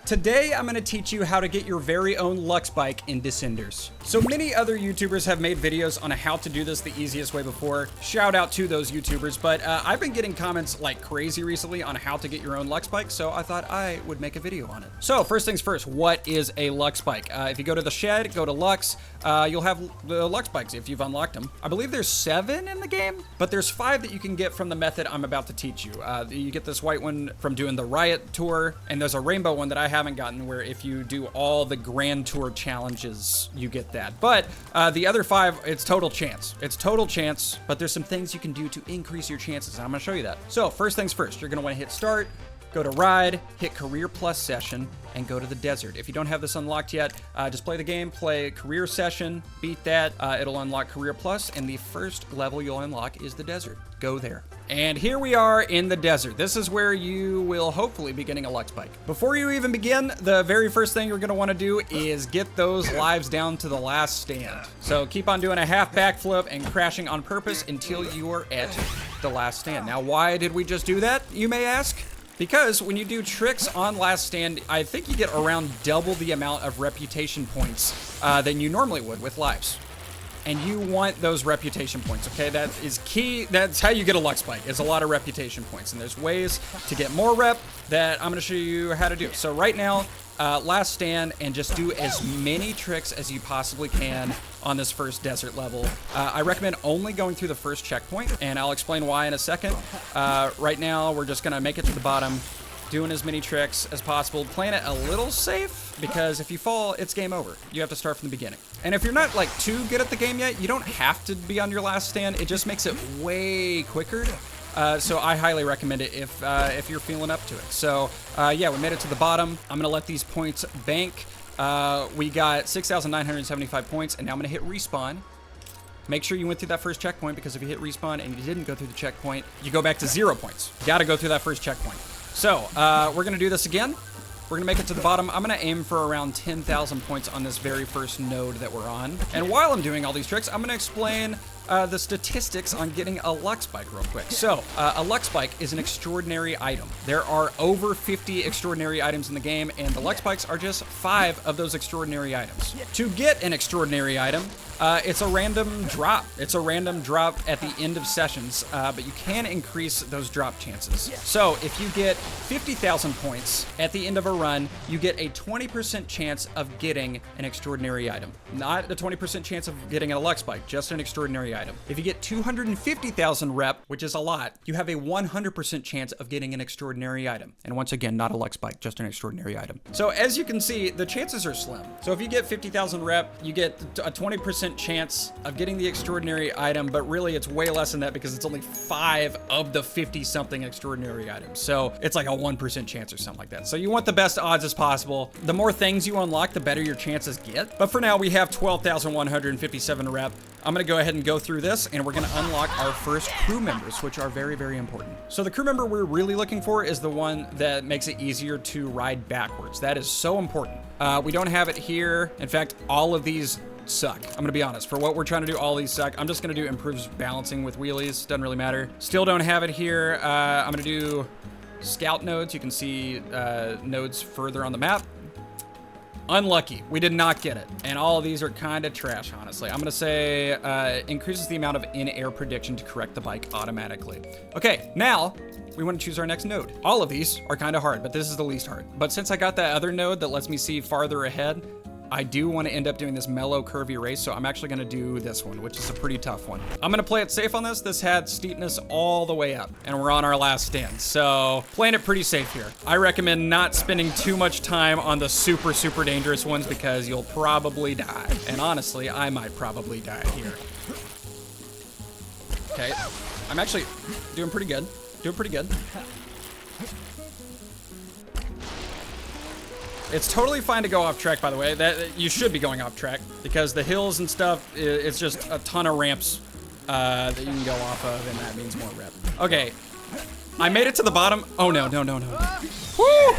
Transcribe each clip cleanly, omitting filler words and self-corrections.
Today, I'm going to teach you how to get your very own Lux bike in Descenders. So many other YouTubers have made videos on how to do this the easiest way before. Shout out to those YouTubers, but I've been getting comments like crazy recently on how to get your own Lux bike, so I thought I would make a video on it. So first things first, what is a Lux bike? If you go to the shed, go to Lux, you'll have the Lux bikes if you've unlocked them. I believe there's 7 in the game, but there's 5 that you can get from the method I'm about to teach you. You get this white one from doing the Riot Tour, and there's a rainbow one that I haven't gotten where if you do all the Grand Tour challenges, you get that. But the other 5, it's total chance. It's total chance, but there's some things you can do to increase your chances, and I'm gonna show you that. So first things first, you're gonna wanna hit start, go to ride, hit career plus session, and go to the desert. If you don't have this unlocked yet, just play the game, play career session, beat that, it'll unlock career plus, and the first level you'll unlock is the desert. Go there. And here we are in the desert. This is where you will hopefully be getting a Lux bike. Before you even begin, the very first thing you're gonna wanna do is get those lives down to the last stand. So keep on doing a half backflip and crashing on purpose until you are at the last stand. Now, why did we just do that, you may ask? Because when you do tricks on last stand, I think you get around double the amount of reputation points than you normally would with lives. And you want those reputation points, okay? That is key. That's how you get a Lux bike. It's a lot of reputation points. And there's ways to get more rep that I'm gonna show you how to do. So right now, last stand, and just do as many tricks as you possibly can on this first desert level. I recommend only going through the first checkpoint, and I'll explain why in a second. Right now, we're just gonna make it to the bottom, doing as many tricks as possible, playing it a little safe, because if you fall, it's game over. You have to start from the beginning. And if you're not like too good at the game yet, you don't have to be on your last stand. It just makes it way quicker. So I highly recommend it if you're feeling up to it. So yeah, we made it to the bottom. I'm gonna let these points bank. We got 6,975 points, and now I'm gonna hit respawn. Make sure you went through that first checkpoint, because if you hit respawn and you didn't go through the checkpoint, you go back to 0 points. You gotta go through that first checkpoint. So we're gonna do this again. We're gonna make it to the bottom. I'm gonna aim for around 10,000 points on this very first node that we're on. And while I'm doing all these tricks, I'm gonna explain the statistics on getting a Lux bike real quick. So, a Lux bike is an extraordinary item. There are over 50 extraordinary items in the game, and the Lux bikes are just 5 of those extraordinary items. To get an extraordinary item, it's a random drop. It's a random drop at the end of sessions, but you can increase those drop chances. So, if you get 50,000 points at the end of a run, you get a 20% chance of getting an extraordinary item. Not a 20% chance of getting a Lux bike, just an extraordinary item. If you get 250,000 rep, which is a lot, you have a 100% chance of getting an extraordinary item. And once again, not a Lux bike, just an extraordinary item. So as you can see, the chances are slim. So if you get 50,000 rep, you get a 20% chance of getting the extraordinary item, but really it's way less than that because it's only 5 of the 50 something extraordinary items. So it's like a 1% chance or something like that. So you want the best odds as possible. The more things you unlock, the better your chances get. But for now, we have 12,157 rep. I'm gonna go ahead and go through this, and we're gonna unlock our first crew members, which are very, very important. So the crew member we're really looking for is the one that makes it easier to ride backwards. That is so important. We don't have it here. In fact, all of these suck. I'm gonna be honest. For what we're trying to do, all these suck. I'm just gonna do improves balancing with wheelies. Doesn't really matter. Still don't have it here. I'm gonna do scout nodes. You can see nodes further on the map. Unlucky. We did not get it. And all of these are kind of trash, honestly. I'm going to say increases the amount of in-air prediction to correct the bike automatically. Okay, now we want to choose our next node. All of these are kind of hard, but this is the least hard. But since I got that other node that lets me see farther ahead, I do want to end up doing this mellow curvy race, so I'm actually going to do this one, which is a pretty tough one. I'm going to play it safe on this. This had steepness all the way up, and we're on our last stand, so playing it pretty safe here. I recommend not spending too much time on the super, super dangerous ones because you'll probably die. And honestly, I might probably die here. Okay, I'm actually doing pretty good. Doing pretty good. It's totally fine to go off track, by the way. That you should be going off track because the hills and stuff, it's just a ton of ramps that you can go off of, and that means more rep. Okay, I made it to the bottom. Oh no, no, no, no. Woo!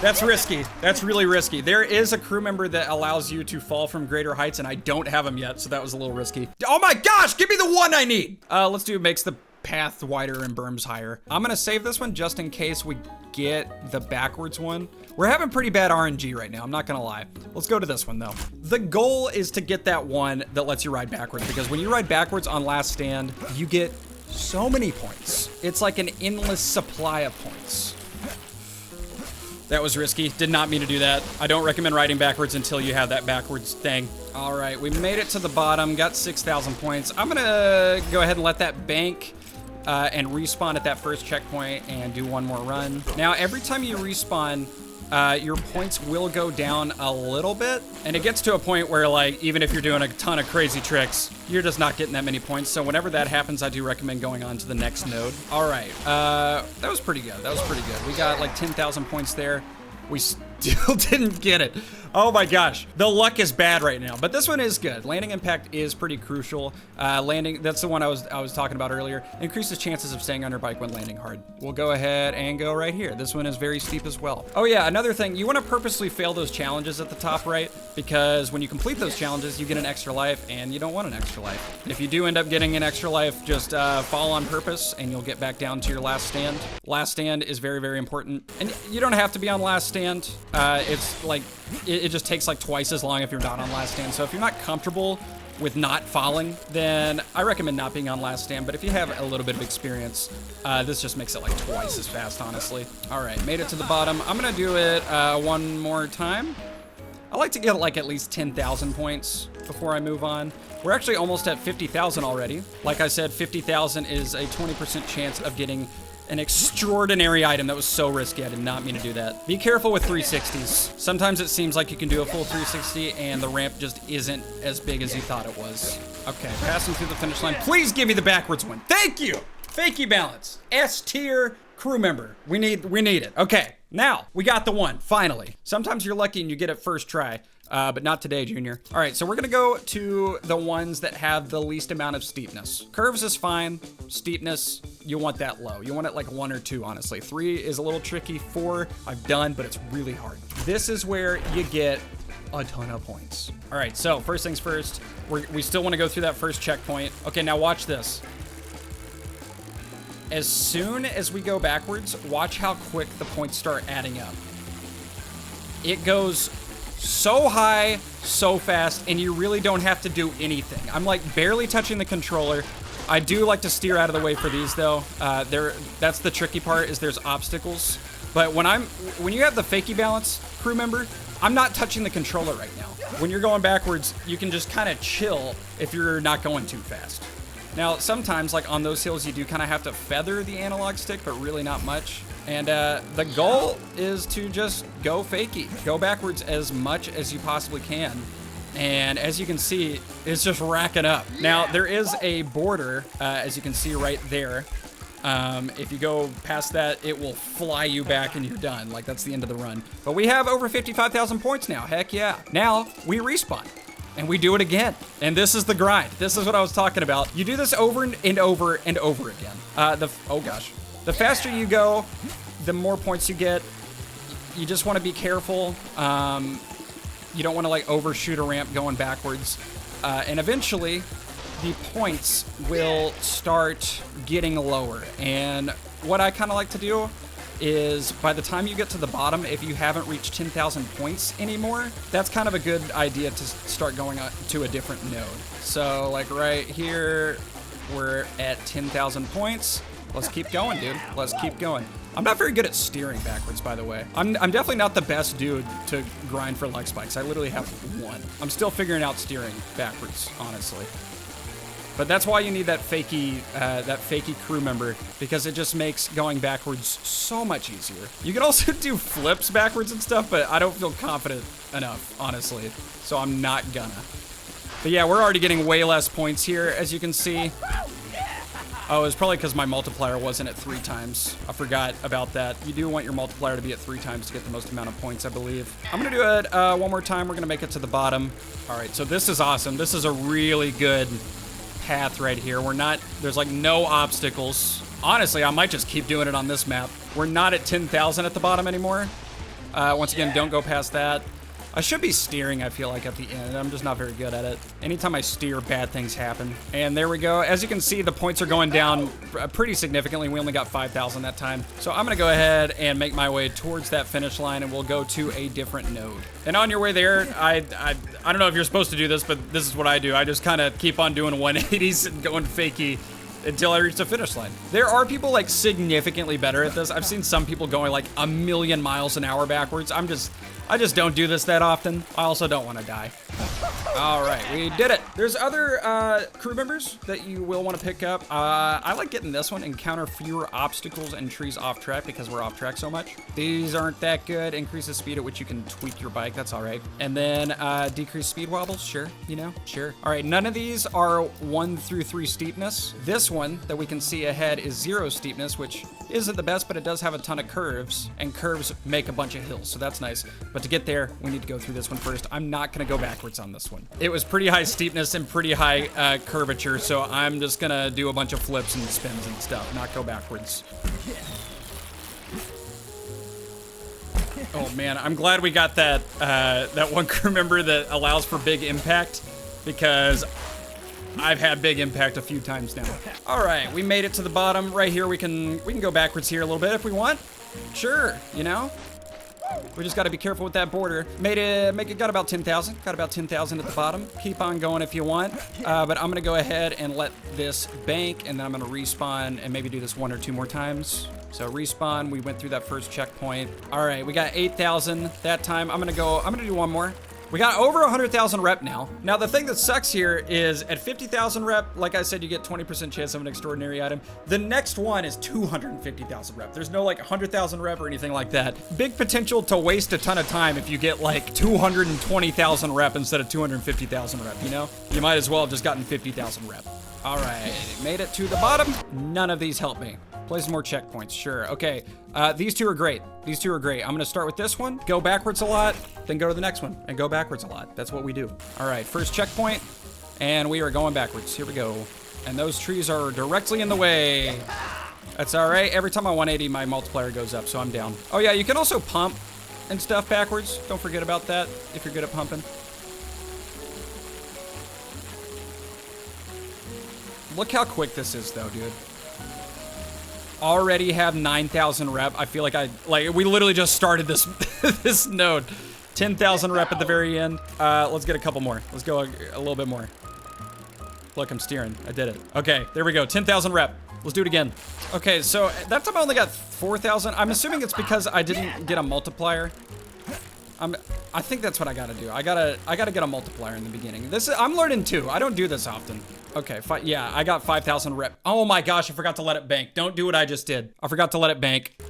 That's risky. That's really risky. There is a crew member that allows you to fall from greater heights, and I don't have him yet, so that was a little risky. Oh my gosh, give me the one I need. Let's do makes the path wider and berms higher. I'm gonna save this one just in case we get the backwards one. We're having pretty bad RNG right now, I'm not gonna lie. Let's go to this one though. The goal is to get that one that lets you ride backwards, because when you ride backwards on last stand, you get so many points. It's like an endless supply of points. That was risky, did not mean to do that. I don't recommend riding backwards until you have that backwards thing. All right, we made it to the bottom, got 6,000 points. I'm gonna go ahead and let that bank and respawn at that first checkpoint and do one more run. Now, every time you respawn, your points will go down a little bit, and it gets to a point where, like, even if you're doing a ton of crazy tricks, you're just not getting that many points. So whenever that happens, I do recommend going on to the next node. All right, that was pretty good. That was pretty good. We got like 10,000 points there. We still didn't get it. Oh my gosh, the luck is bad right now, but this one is good. Landing impact is pretty crucial. Landing, that's the one I was talking about earlier. Increases chances of staying on your bike when landing hard. We'll go ahead and go right here. This one is very steep as well. Oh yeah, another thing, you wanna purposely fail those challenges at the top right, because when you complete those challenges, you get an extra life, and you don't want an extra life. If you do end up getting an extra life, just fall on purpose, and you'll get back down to your last stand. Last stand is very, very important, and you don't have to be on last stand. It's like, it just takes like twice as long if you're not on last stand. So if you're not comfortable with not falling, then I recommend not being on last stand. But if you have a little bit of experience, this just makes it like twice as fast, honestly. All right, made it to the bottom. I'm gonna do it one more time. I like to get like at least 10,000 points before I move on. We're actually almost at 50,000 already. Like I said, 50,000 is a 20% chance of getting an extraordinary item. That was so risky. I did not mean to do that. Be careful with 360s. Sometimes it seems like you can do a full 360 and the ramp just isn't as big as you thought it was. Okay, passing through the finish line. Please give me the backwards one. Thank you. Fakie balance. S tier crew member. We need it. Okay, now we got the one, finally. Sometimes you're lucky and you get it first try. But not today, Junior. All right, so we're gonna go to the ones that have the least amount of steepness. Curves is fine. Steepness, you want that low. You want it like 1 or 2, honestly. 3 is a little tricky. 4, I've done, but it's really hard. This is where you get a ton of points. All right, so first things first, we still wanna go through that first checkpoint. Okay, now watch this. As soon as we go backwards, watch how quick the points start adding up. It goes so high, so fast, and you really don't have to do anything. I'm like barely touching the controller. I do like to steer out of the way for these though. That's the tricky part, is there's obstacles. But when you have the fakie balance, crew member, I'm not touching the controller right now. When you're going backwards, you can just kind of chill if you're not going too fast. Now, sometimes like on those hills, you do kind of have to feather the analog stick, but really not much. And the goal is to just go fakie. Go backwards as much as you possibly can. And as you can see, it's just racking up. Now, there is a border, as you can see right there. If you go past that, it will fly you back and you're done. Like, that's the end of the run. But we have over 55,000 points now. Heck yeah. Now, we respawn. And we do it again. And this is the grind. This is what I was talking about. You do this over and over and over again. Oh gosh. The faster you go, the more points you get. You just want to be careful. You don't want to like overshoot a ramp going backwards. And eventually, the points will start getting lower. And what I kind of like to do is by the time you get to the bottom, if you haven't reached 10,000 points anymore, that's kind of a good idea to start going to a different node. So like right here, we're at 10,000 points. Let's keep going, dude. Let's keep going. I'm not very good at steering backwards, by the way. I'm definitely not the best dude to grind for Lux bikes. I literally have 1. I'm still figuring out steering backwards, honestly. But that's why you need that fakie crew member, because it just makes going backwards so much easier. You can also do flips backwards and stuff, but I don't feel confident enough, honestly. So I'm not gonna. But yeah, we're already getting way less points here, as you can see. Oh, it's probably because my multiplier wasn't at 3 times. I forgot about that. You do want your multiplier to be at 3 times to get the most amount of points, I believe. I'm gonna do it one more time. We're gonna make it to the bottom. All right, so this is awesome. This is a really good path right here. There's like no obstacles. Honestly, I might just keep doing it on this map. We're not at 10,000 at the bottom anymore. Once again, don't go past that. I should be steering, I feel like, at the end. I'm just not very good at it. Anytime I steer, bad things happen. And there we go. As you can see, the points are going down pretty significantly. We only got 5,000 that time. So I'm gonna go ahead and make my way towards that finish line, and we'll go to a different node. And on your way there, I don't know if you're supposed to do this, but this is what I do. I just kind of keep on doing 180s and going fakey until I reach the finish line. There are people like significantly better at this. I've seen some people going like 1,000,000 miles an hour backwards. I just don't do this that often. I also don't want to die. All right, we did it. There's other crew members that you will want to pick up. I like getting this one, encounter fewer obstacles and trees off track because we're off track so much. These aren't that good. Increase the speed at which you can tweak your bike, that's all right. And then decrease speed wobbles, sure, you know, sure. All right, none of these are 1 through 3 steepness. This one that we can see ahead is 0 steepness, which isn't the best, but it does have a ton of curves, and curves make a bunch of hills, so that's nice. But to get there, we need to go through this one first. I'm not gonna go backwards on this one. It was pretty high steepness and pretty high curvature, so I'm just gonna do a bunch of flips and spins and stuff, not go backwards. Oh man, I'm glad we got that that one crew member that allows for big impact, because I've had big impact a few times now. All right, we made it to the bottom. Right here, we can go backwards here a little bit if we want. Sure, you know? We just got to be careful with that border. Got about 10,000. Got about 10,000 at the bottom. Keep on going if you want. But I'm gonna go ahead and let this bank, and then I'm gonna respawn and maybe do this 1 or 2 more times. So respawn, we went through that first checkpoint. All right, we got 8,000 that time. I'm gonna do one more. We got over 100,000 rep now. Now, the thing that sucks here is at 50,000 rep, like I said, you get 20% chance of an extraordinary item. The next one is 250,000 rep. There's no like 100,000 rep or anything like that. Big potential to waste a ton of time if you get like 220,000 rep instead of 250,000 rep, you know? You might as well have just gotten 50,000 rep. All right, made it to the bottom. None of these help me. Play some more checkpoints, sure. Okay, these two are great. These two are great. I'm gonna start with this one, go backwards a lot, then go to the next one, and go backwards a lot. That's what we do. All right, first checkpoint, and we are going backwards. Here we go. And those trees are directly in the way. That's all right. Every time I 180, my multiplier goes up, so I'm down. Oh yeah, you can also pump and stuff backwards. Don't forget about that if you're good at pumping. Look how quick this is though, dude. Already have 9,000 rep. I feel like we literally just started this this node. 10,000 rep at the very end. Let's get a couple more. Let's go a little bit more. Look, I'm steering. I did it. Okay, there we go. 10,000 rep. Let's do it again. Okay, so that time I only got 4,000. I'm assuming it's because I didn't get a multiplier. I think that's what I gotta do. I gotta get a multiplier in the beginning. I'm learning too. I don't do this often. Okay, yeah, I got 5,000 rep. Oh my gosh, I forgot to let it bank. Don't do what I just did. I forgot to let it bank.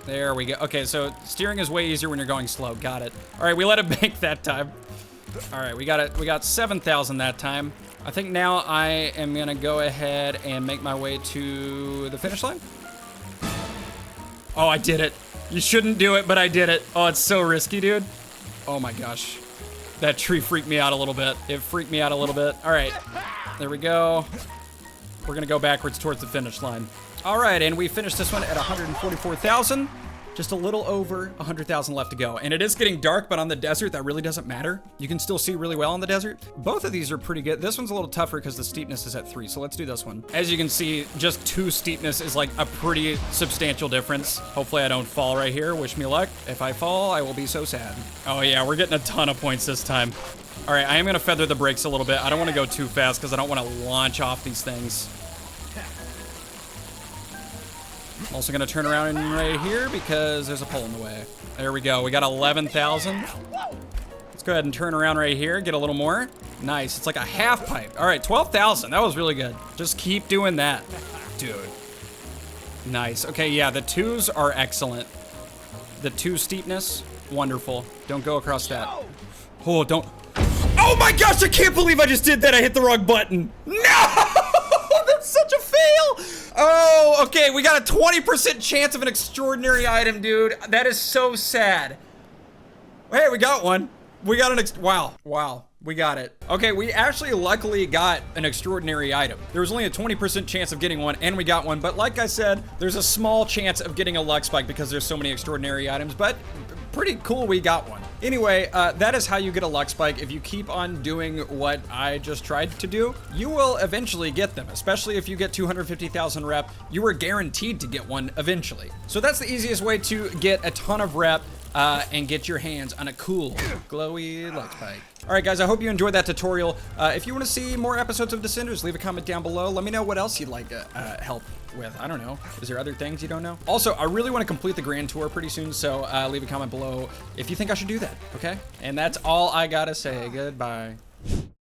There we go. Okay, so steering is way easier when you're going slow. Got it. All right, we let it bank that time. All right, we got it. We got 7,000 that time. I think now I am gonna go ahead and make my way to the finish line. Oh, I did it. You shouldn't do it, but I did it. Oh, it's so risky, dude. Oh my gosh. That tree freaked me out a little bit. It freaked me out a little bit. All right, there we go. We're gonna go backwards towards the finish line. All right, and we finished this one at 144,000. Just a little over 100,000 left to go. And it is getting dark, but on the desert, that really doesn't matter. You can still see really well on the desert. Both of these are pretty good. This one's a little tougher because the steepness is at 3, so let's do this one. As you can see, just 2 steepness is like a pretty substantial difference. Hopefully I don't fall right here. Wish me luck. If I fall, I will be so sad. Oh yeah, we're getting a ton of points this time. All right, I am gonna feather the brakes a little bit. I don't wanna go too fast because I don't wanna launch off these things. I'm also gonna turn around right here because there's a pole in the way. There we go, we got 11,000. Let's go ahead and turn around right here, get a little more. Nice, it's like a half pipe. All right, 12,000, that was really good. Just keep doing that, dude. Nice, okay, yeah, the 2s are excellent. The 2 steepness, wonderful. Don't go across that. Oh, don't. Oh my gosh, I can't believe I just did that. I hit the wrong button. No! That's such a fail. Oh, okay, we got a 20% chance of an extraordinary item, dude. That is so sad. Hey, we got one. We got an wow. We got it. Okay, we actually luckily got an extraordinary item. There was only a 20% chance of getting one, and we got one. But like I said, there's a small chance of getting a luck spike because there's so many extraordinary items. But pretty cool we got one. Anyway, that is how you get a luck spike. If you keep on doing what I just tried to do, you will eventually get them, especially if you get 250,000 rep. You are guaranteed to get one eventually. So that's the easiest way to get a ton of rep and get your hands on a cool, glowy luck spike. All right, guys, I hope you enjoyed that tutorial. If you want to see more episodes of Descenders, leave a comment down below. Let me know what else you'd like help with. I don't know. Is there other things you don't know? Also, I really want to complete the Grand Tour pretty soon, so leave a comment below if you think I should do that, okay? And that's all I gotta say. Goodbye.